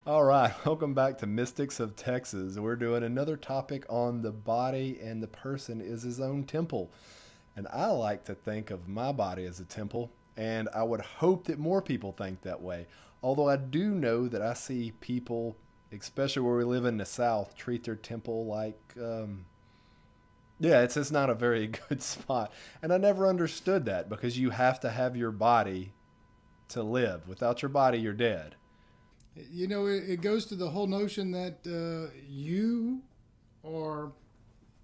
All right, welcome back to Mystics of Texas. We're doing another topic on the body, and the person is his own temple. And I like to think of my body as a temple, and I would hope that more people think that way. Although I do know that I see people, especially where we live in the South, treat their temple like, yeah, it's just not a very good spot. And I never understood that because you have to have your body to live. Without your body, you're dead. It goes to the whole notion that you are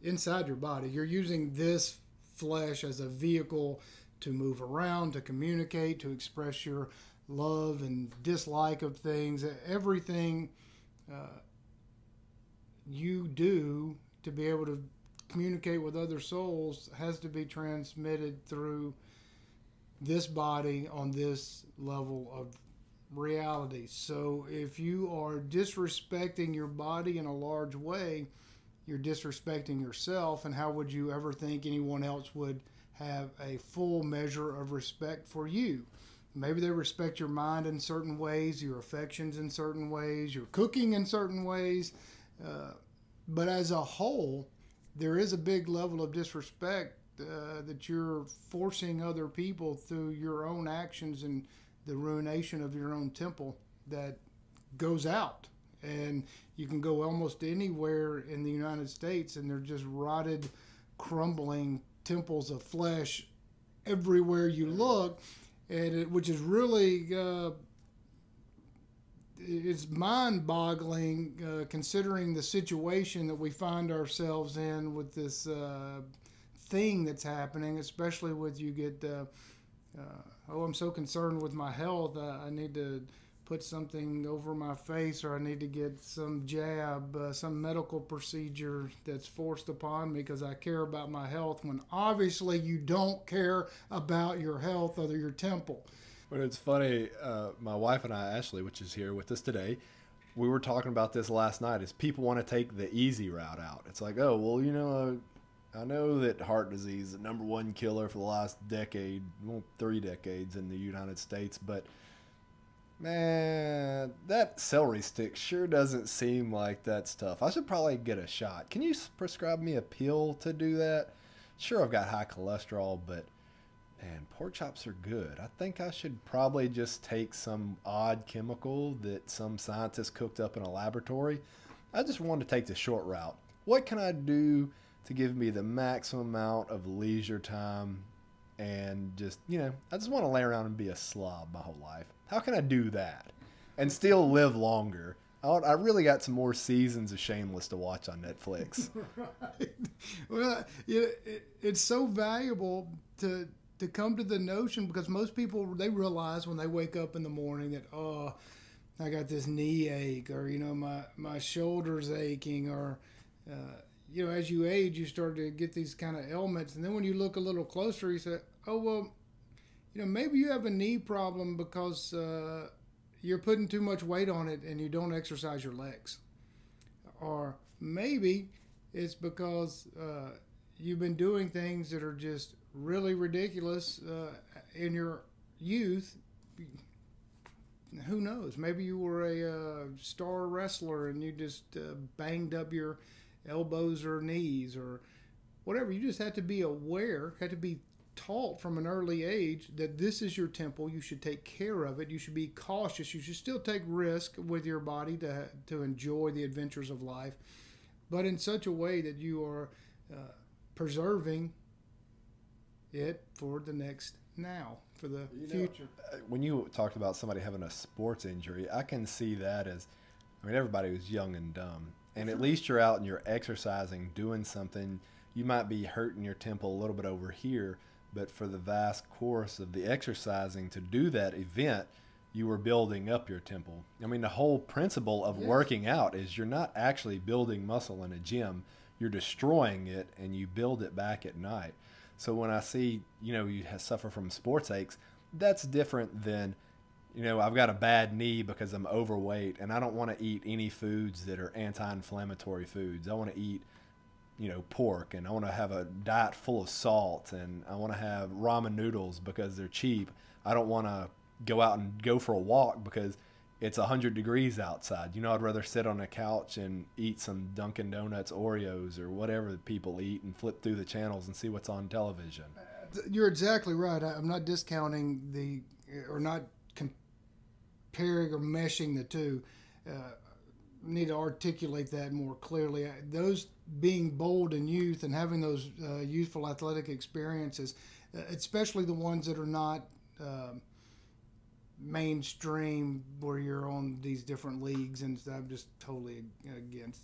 inside your body. You're using this flesh as a vehicle to move around, to communicate, to express your love and dislike of things. Everything you do to be able to communicate with other souls has to be transmitted through this body on this level of reality. So if you are disrespecting your body in a large way, you're disrespecting yourself. And how would you ever think anyone else would have a full measure of respect for you? Maybe they respect your mind in certain ways, your affections in certain ways, your cooking in certain ways. But as a whole, there is a big level of disrespect that you're forcing other people through your own actions and the ruination of your own temple that goes out. And you can go almost anywhere in the United States and they're just rotted, crumbling temples of flesh everywhere you look. Which is really it's mind-boggling considering the situation that we find ourselves in with this thing that's happening, especially with you get I'm so concerned with my health, I need to put something over my face, or I need to get some jab, some medical procedure that's forced upon me because I care about my health, when obviously you don't care about your health or your temple. But it's funny, my wife and I, Ashley, which is here with us today, we were talking about this last night, is people want to take the easy route out. It's like, oh, well, I know that heart disease is the number one killer for the last decade, well, 3 decades in the United States, but man, that celery stick sure doesn't seem like that's tough. I should probably get a shot. Can you prescribe me a pill to do that? Sure, I've got high cholesterol, but man, pork chops are good. I think I should probably just take some odd chemical that some scientist cooked up in a laboratory. I just wanted to take the short route. What can I do to give me the maximum amount of leisure time and just, I just want to lay around and be a slob my whole life. How can I do that and still live longer? I really got some more seasons of Shameless to watch on Netflix. Right. Well, it's so valuable to come to the notion, because most people, they realize when they wake up in the morning that, oh, I got this knee ache, or my shoulder's aching, or as you age, you start to get these kind of ailments. And then when you look a little closer, you say, oh, well, maybe you have a knee problem because you're putting too much weight on it and you don't exercise your legs. Or maybe it's because you've been doing things that are just really ridiculous in your youth. Who knows? Maybe you were a star wrestler and you just banged up your elbows or knees or whatever. You just have to be aware, have to be taught from an early age that this is your temple. You should take care of it. You should be cautious. You should still take risk with your body to enjoy the adventures of life, but in such a way that you are preserving it for the next now, for the future. When you talked about somebody having a sports injury, I can see that as, everybody was young and dumb. And at least you're out and you're exercising, doing something. You might be hurting your temple a little bit over here, but for the vast course of the exercising to do that event, you were building up your temple. The whole principle of working out is you're not actually building muscle in a gym. You're destroying it and you build it back at night. So when I see, you suffer from sports aches, that's different than, I've got a bad knee because I'm overweight and I don't want to eat any foods that are anti-inflammatory foods. I want to eat, pork, and I want to have a diet full of salt, and I want to have ramen noodles because they're cheap. I don't want to go out and go for a walk because it's 100 degrees outside. You know, I'd rather sit on a couch and eat some Dunkin' Donuts Oreos or whatever people eat and flip through the channels and see what's on television. You're exactly right. I'm not discounting or not comparing or meshing the two. Need to articulate that more clearly. Those being bold in youth and having those youthful athletic experiences, especially the ones that are not mainstream, where you're on these different leagues, and I'm just totally against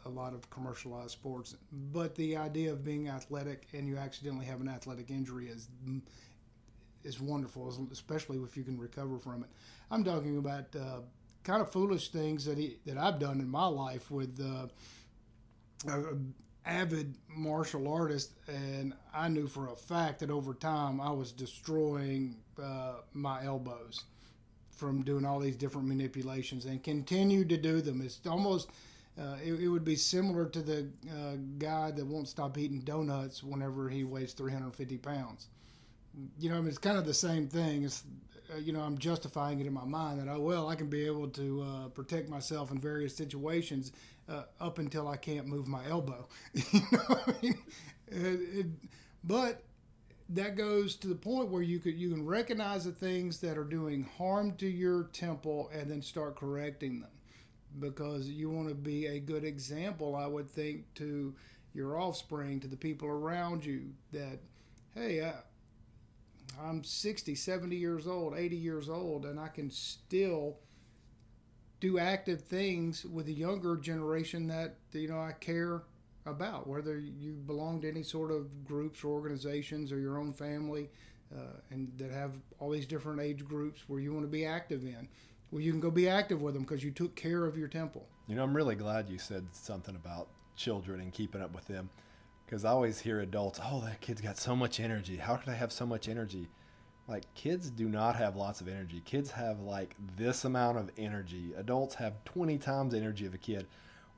a lot of commercialized sports. But the idea of being athletic and you accidentally have an athletic injury is wonderful, especially if you can recover from it. I'm talking about kind of foolish things that I've done in my life with an avid martial artist, and I knew for a fact that over time I was destroying my elbows from doing all these different manipulations, and continue to do them. It's almost it would be similar to the guy that won't stop eating donuts whenever he weighs 350 pounds. You know, I mean, it's kind of the same thing. It's, you know, I'm justifying it in my mind that I can be able to protect myself in various situations up until I can't move my elbow. You know what I mean? But that goes to the point where you can recognize the things that are doing harm to your temple and then start correcting them, because you want to be a good example, I would think, to your offspring, to the people around you, that, hey, I'm 60, 70 years old, 80 years old, and I can still do active things with the younger generation that, you know, I care about, whether you belong to any sort of groups or organizations or your own family, and that have all these different age groups where you want to be active in. Well, you can go be active with them because you took care of your temple. You know, I'm really glad you said something about children and keeping up with them, because I always hear adults, oh, that kid's got so much energy. How could I have so much energy? Like, kids do not have lots of energy. Kids have like this amount of energy. Adults have 20 times the energy of a kid.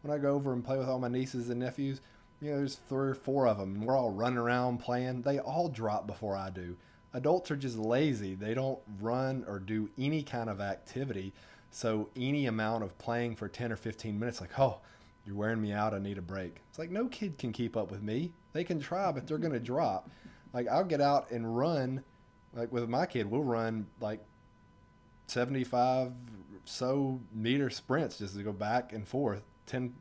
When I go over and play with all my nieces and nephews, you know, there's 3 or 4 of them, and we're all running around playing. They all drop before I do. Adults are just lazy. They don't run or do any kind of activity. So any amount of playing for 10 or 15 minutes, like, oh, you're wearing me out, I need a break. It's like, no kid can keep up with me. They can try, but they're going to drop. Like, I'll get out and run. Like with my kid, we'll run like 75 so meter sprints just to go back and forth 10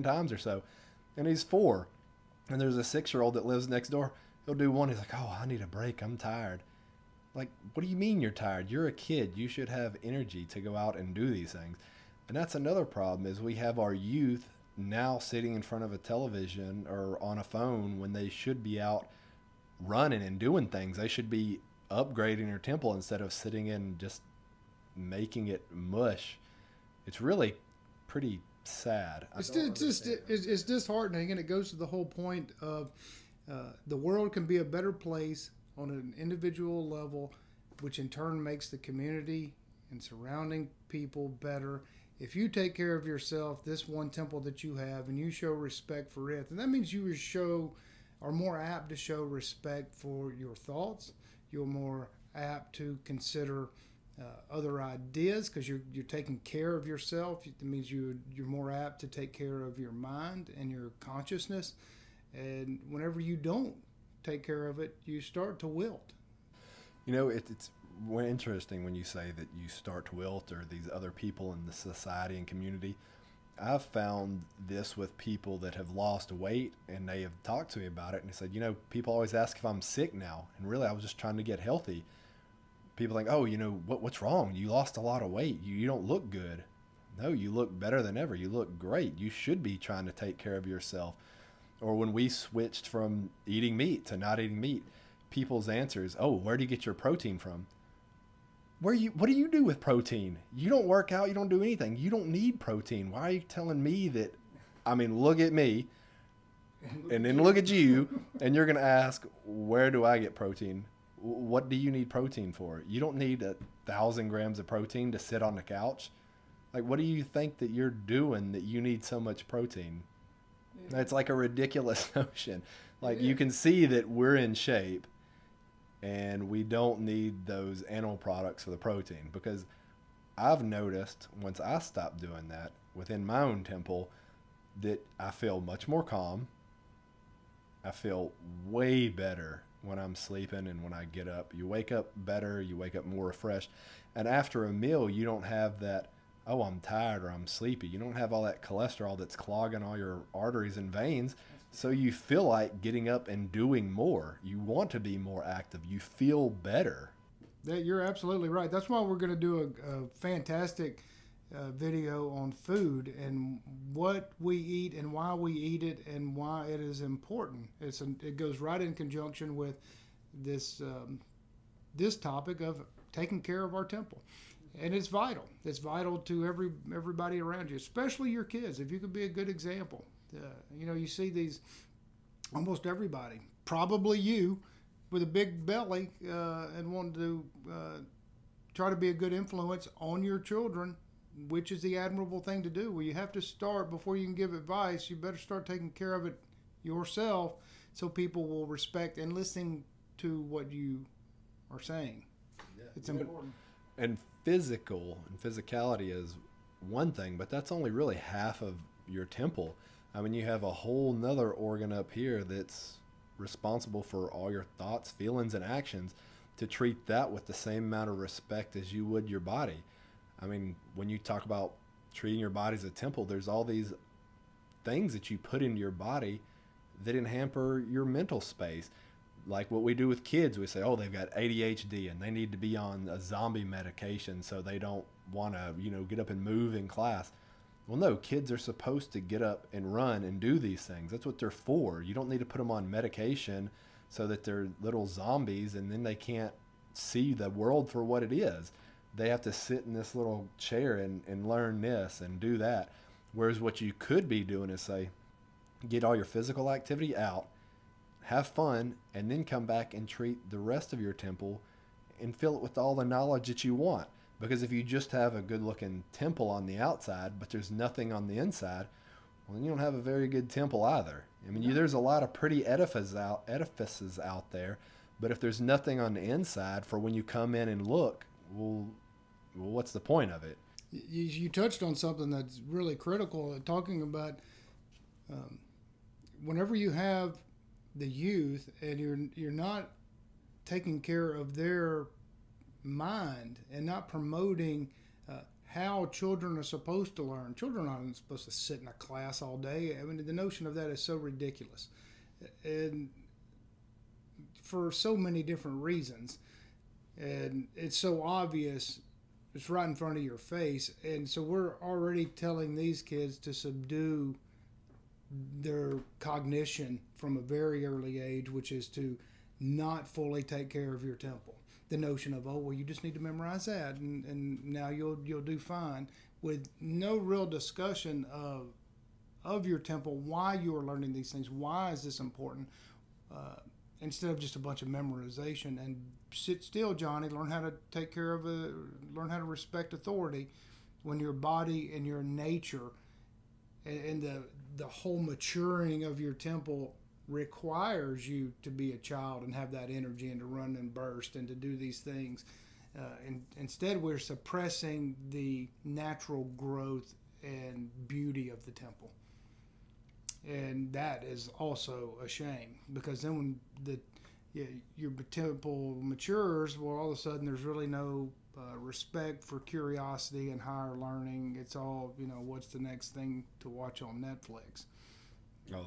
times or so. And he's 4. And there's a 6-year-old that lives next door. He'll do one. He's like, oh, I need a break. I'm tired. Like, what do you mean you're tired? You're a kid. You should have energy to go out and do these things. And that's another problem, is we have our youth now sitting in front of a television or on a phone when they should be out running and doing things. They should be upgrading their temple instead of sitting in just making it mush. It's really pretty sad. It's disheartening, and it goes to the whole point of the world can be a better place on an individual level, which in turn makes the community and surrounding people better. If you take care of yourself, this one temple that you have, and you show respect for it, then that means you are more apt to show respect for your thoughts. You're more apt to consider other ideas because you're taking care of yourself. It means you're more apt to take care of your mind and your consciousness. And whenever you don't take care of it, you start to wilt. You know, it's interesting when you say that you start to wilt, or these other people in the society and community. I've found this with people that have lost weight, and they have talked to me about it, and they said, you know, people always ask if I'm sick now, and really I was just trying to get healthy. People think, oh, you know, what's wrong? You lost a lot of weight. You don't look good. No, you look better than ever. You look great. You should be trying to take care of yourself. Or when we switched from eating meat to not eating meat, people's answer is, oh, where do you get your protein from? What do you do with protein? You don't work out. You don't do anything. You don't need protein. Why are you telling me that? I mean, look at me and then look at you, and you're going to ask, where do I get protein? What do you need protein for? You don't need 1,000 grams of protein to sit on the couch. Like, what do you think that you're doing that you need so much protein? Yeah. It's like a ridiculous notion. Like, you can see that we're in shape, and we don't need those animal products for the protein, because I've noticed once I stopped doing that within my own temple that I feel much more calm. I feel way better when I'm sleeping and when I get up. You wake up better, you wake up more refreshed. And after a meal, you don't have that, oh, I'm tired or I'm sleepy. You don't have all that cholesterol that's clogging all your arteries and veins. So you feel like getting up and doing more. You want to be more active. You feel better. You're absolutely right. That's why we're going to do a fantastic video on food and what we eat and why we eat it and why it is important. It goes right in conjunction with this this topic of taking care of our temple, and it's vital. It's vital to everybody around you, especially your kids. If you could be a good example, you see these almost everybody, probably you, with a big belly and wanting to try to be a good influence on your children, which is the admirable thing to do. Well, you have to start before you can give advice. You better start taking care of it yourself so people will respect and listen to what you are saying. Yeah. It's important. And physicality is one thing, but that's only really half of your temple. I mean, you have a whole nother organ up here that's responsible for all your thoughts, feelings, and actions, to treat that with the same amount of respect as you would your body. I mean, when you talk about treating your body as a temple, there's all these things that you put into your body that hamper your mental space. Like what we do with kids, we say, oh, they've got ADHD and they need to be on a zombie medication so they don't want to, get up and move in class. Well, no, kids are supposed to get up and run and do these things. That's what they're for. You don't need to put them on medication so that they're little zombies and then they can't see the world for what it is. They have to sit in this little chair and learn this and do that. Whereas what you could be doing is say, get all your physical activity out, have fun, and then come back and treat the rest of your temple and fill it with all the knowledge that you want. Because if you just have a good looking temple on the outside, but there's nothing on the inside, well, then you don't have a very good temple either. I mean, there's a lot of pretty edifices out there, but if there's nothing on the inside for when you come in and look, well, what's the point of it? You touched on something that's really critical, talking about whenever you have the youth and you're not taking care of their mind and not promoting how children are supposed to learn. Children aren't supposed to sit in a class all day. I mean, the notion of that is so ridiculous, and for so many different reasons. And it's so obvious. It's right in front of your face. And so we're already telling these kids to subdue their cognition from a very early age, which is to not fully take care of your temple. The notion of, oh, well, you just need to memorize that and now you'll do fine, with no real discussion of your temple, why you are learning these things, why is this important, instead of just a bunch of memorization. And sit still, Johnny, learn how to take care of learn how to respect authority when your body and your nature and the whole maturing of your temple requires you to be a child and have that energy and to run and burst and to do these things. And instead, we're suppressing the natural growth and beauty of the temple. And that is also a shame, because then when your temple matures, well, all of a sudden there's really no respect for curiosity and higher learning. It's all, what's the next thing to watch on Netflix? Oh,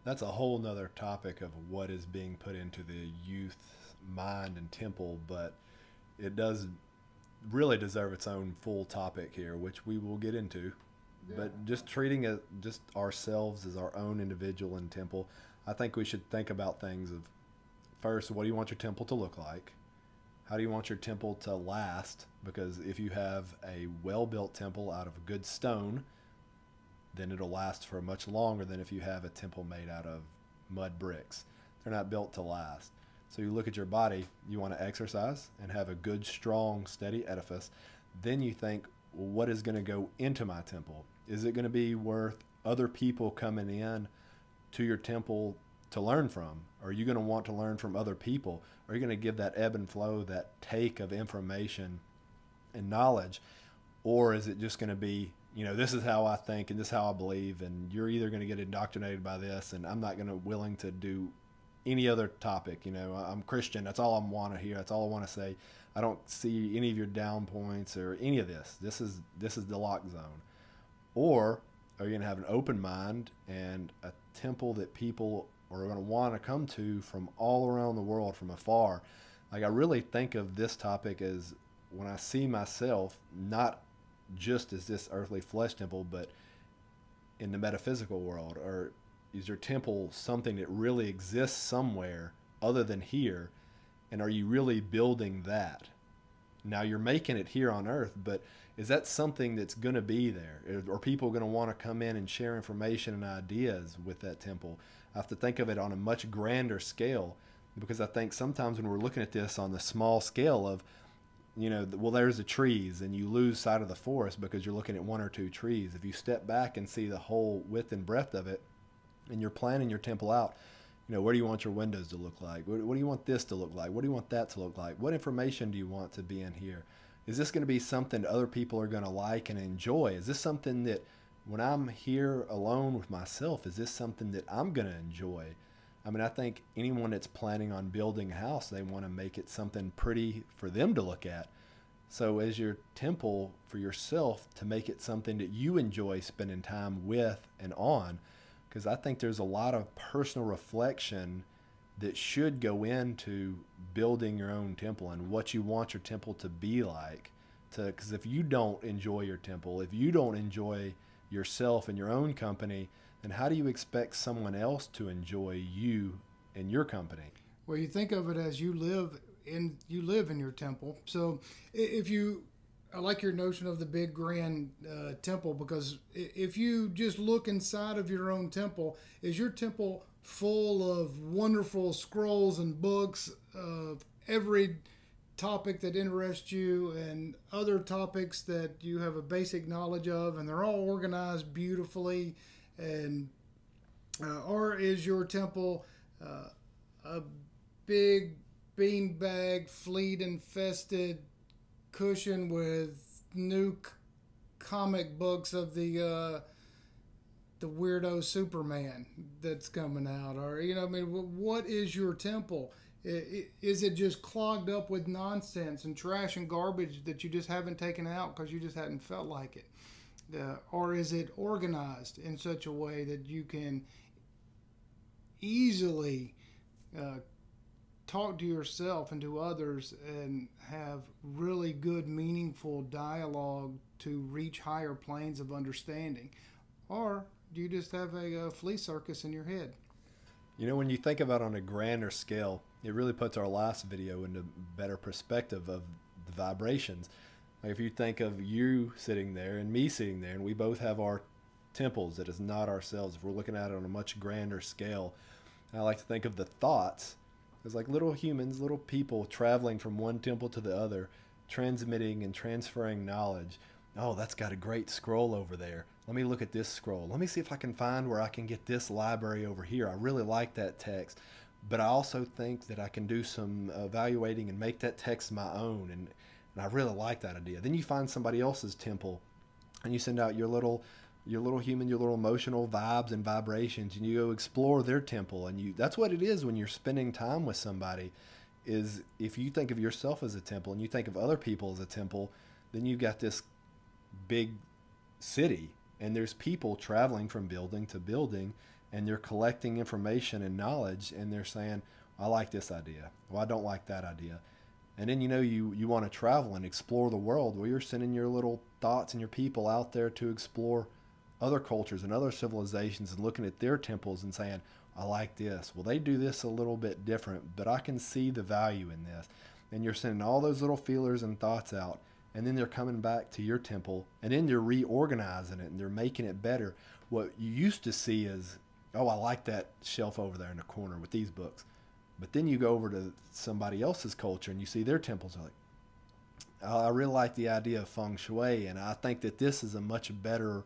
that's a whole nother topic of what is being put into the youth mind and temple, but it does really deserve its own full topic here, which we will get into. Yeah. But just treating it just ourselves as our own individual and temple, I think we should think about things of, first, what do you want your temple to look like? How do you want your temple to last? Because if you have a well-built temple out of good stone, then it'll last for much longer than if you have a temple made out of mud bricks. They're not built to last. So you look at your body, you want to exercise and have a good, strong, steady edifice. Then you think, well, what is going to go into my temple? Is it going to be worth other people coming in to your temple to learn from? Are you going to want to learn from other people? Are you going to give that ebb and flow, that take of information and knowledge? Or is it just going to be, this is how I think and this is how I believe, and you're either going to get indoctrinated by this, and I'm not going to willing to do any other topic. I'm Christian. That's all I want to hear. That's all I want to say. I don't see any of your down points or any of this. This is the lock zone. Or are you going to have an open mind and a temple that people are going to want to come to from all around the world, from afar? Like, I really think of this topic as, when I see myself, not just as this earthly flesh temple, but in the metaphysical world. Or is your temple something that really exists somewhere other than here? And are you really building that? Now, you're making it here on earth, but is that something that's going to be there? Are people going to want to come in and share information and ideas with that temple? I have to think of it on a much grander scale, because I think sometimes when we're looking at this on the small scale of, well, there's the trees, and you lose sight of the forest because you're looking at one or two trees. If you step back and see the whole width and breadth of it, and you're planning your temple out, where do you want your windows to look like? What do you want this to look like? What do you want that to look like? What information do you want to be in here? Is this going to be something other people are going to like and enjoy? Is this something that, when I'm here alone with myself, is this something that I'm going to enjoy? I mean, I think anyone that's planning on building a house, they want to make it something pretty for them to look at. So as your temple for yourself, to make it something that you enjoy spending time with and on, because I think there's a lot of personal reflection that should go into building your own temple and what you want your temple to be like. Because if you don't enjoy your temple, if you don't enjoy yourself and your own company, then how do you expect someone else to enjoy you and your company? Well, you think of it as you live in your temple. So I like your notion of the big grand temple, because if you just look inside of your own temple, is your temple full of wonderful scrolls and books of every topic that interests you and other topics that you have a basic knowledge of, and they're all organized beautifully? And or is your temple a big beanbag, fleet infested cushion with new comic books of the weirdo Superman that's coming out? Or what is your temple? Is it just clogged up with nonsense and trash and garbage that you just haven't taken out because you just hadn't felt like it? Or is it organized in such a way that you can easily talk to yourself and to others and have really good, meaningful dialogue to reach higher planes of understanding? Or do you just have a flea circus in your head? When you think about it on a grander scale, it really puts our last video into better perspective of the vibrations. Like, if you think of you sitting there and me sitting there, and we both have our temples that is not ourselves, if we're looking at it on a much grander scale, I like to think of the thoughts as like little humans, little people traveling from one temple to the other, transmitting and transferring knowledge. Oh, that's got a great scroll over there. Let me look at this scroll. Let me see if I can find where I can get this library over here. I really like that text. But I also think that I can do some evaluating and make that text my own. And I really like that idea. Then you find somebody else's temple and you send out your little human, your little emotional vibes and vibrations, and you go explore their temple. And that's what it is when you're spending time with somebody, is if you think of yourself as a temple and you think of other people as a temple, then you've got this big city, and there's people traveling from building to building, and they're collecting information and knowledge, and they're saying, I like this idea. Well, I don't like that idea. And then you want to travel and explore the world. Well, you're sending your little thoughts and your people out there to explore other cultures and other civilizations and looking at their temples and saying, I like this. Well, they do this a little bit different, but I can see the value in this. And you're sending all those little feelers and thoughts out, and then they're coming back to your temple, and then they're reorganizing it and they're making it better. What you used to see is, oh, I like that shelf over there in the corner with these books. But then you go over to somebody else's culture and you see their temples are like, I really like the idea of feng shui, and I think that this is a much better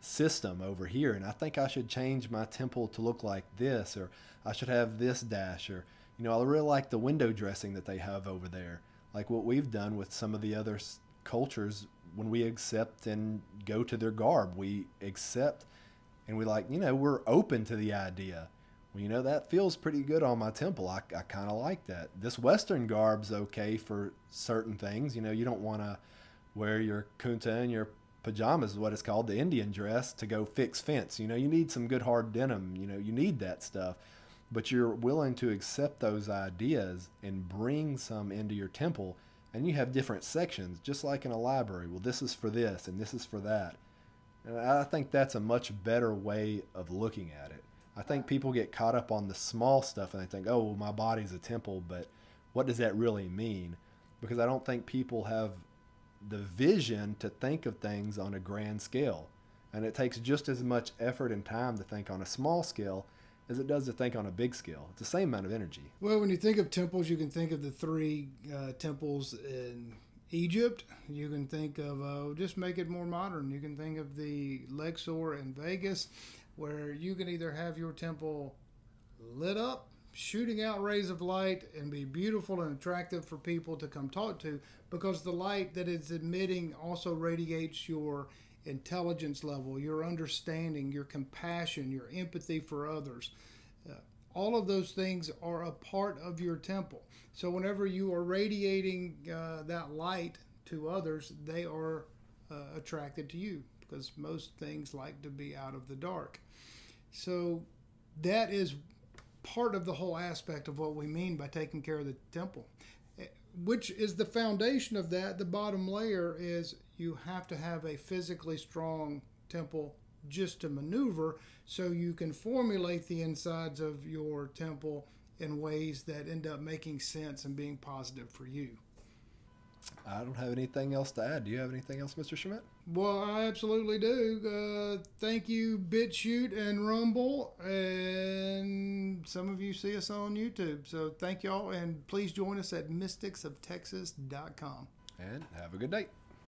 system over here, and I think I should change my temple to look like this, or I should have this dash, or I really like the window dressing that they have over there, like what we've done with some of the other cultures, when we accept and go to their garb, we accept and we like, we're open to the idea. Well, that feels pretty good on my temple. I kind of like that. This Western garb's okay for certain things. You don't want to wear your kunta and your pajamas, is what it's called, the Indian dress, to go fix fence. You need some good hard denim. You need that stuff. But you're willing to accept those ideas and bring some into your temple. And you have different sections, just like in a library. Well, this is for this and this is for that. And I think that's a much better way of looking at it. I think people get caught up on the small stuff and they think, oh, well, my body's a temple, but what does that really mean? Because I don't think people have the vision to think of things on a grand scale. And it takes just as much effort and time to think on a small scale as it does to think on a big scale. It's the same amount of energy. Well, when you think of temples, you can think of the three temples in Egypt. You can think of, just make it more modern, you can think of the Luxor in Vegas, where you can either have your temple lit up, shooting out rays of light, and be beautiful and attractive for people to come talk to, because the light that it's emitting also radiates your intelligence level, your understanding, your compassion, your empathy for others. All of those things are a part of your temple. So whenever you are radiating that light to others, they are attracted to you, because most things like to be out of the dark. So that is part of the whole aspect of what we mean by taking care of the temple, which is the foundation of that. The bottom layer is you have to have a physically strong temple just to maneuver, so you can formulate the insides of your temple in ways that end up making sense and being positive for you. I don't have anything else to add. Do you have anything else, Mr. Schmidt? Well, I absolutely do. Thank you, BitChute and Rumble, and some of you see us on YouTube. So thank y'all, and please join us at mysticsoftexas.com. And have a good day.